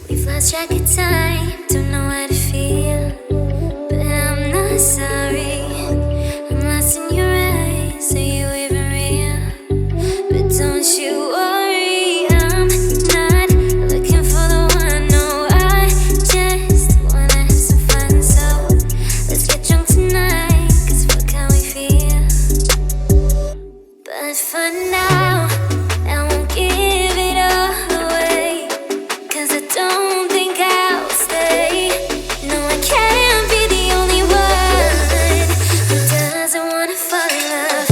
We've lost track of time, don't know how to feel, but I'm not sorry. I'm lost in your eyes, are you even real? But don't you worry, I'm not looking for the one. No, I just wanna have some fun. So let's get drunk tonight, 'cause fuck how we feel. But for now, I won't give it all away, 'cause I don't think I'll stay. No, I can't be the only one who doesn't wanna fall in love.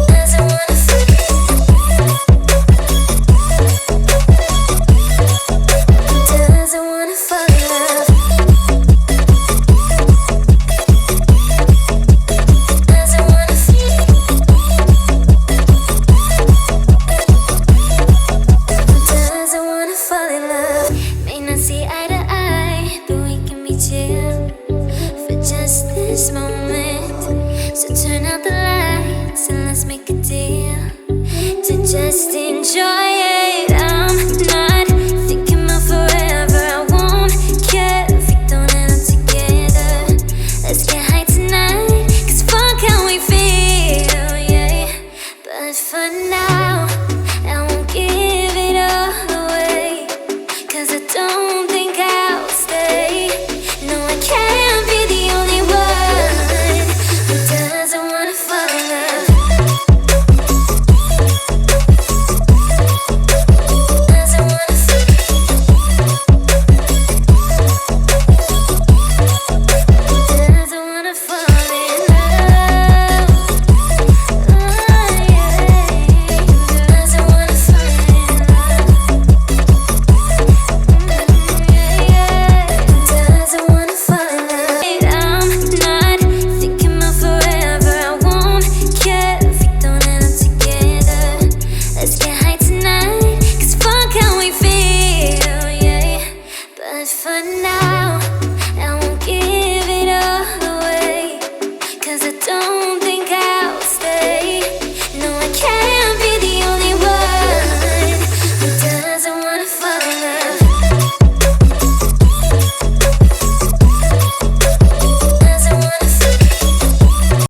Doesn't wanna fall in love. Doesn't wanna fall in love. Doesn't wanna feel. Doesn't wanna fall in love. May not see eye to eye, but we can be chill for just this moment. So turn out the lights and let's make a deal to just enjoy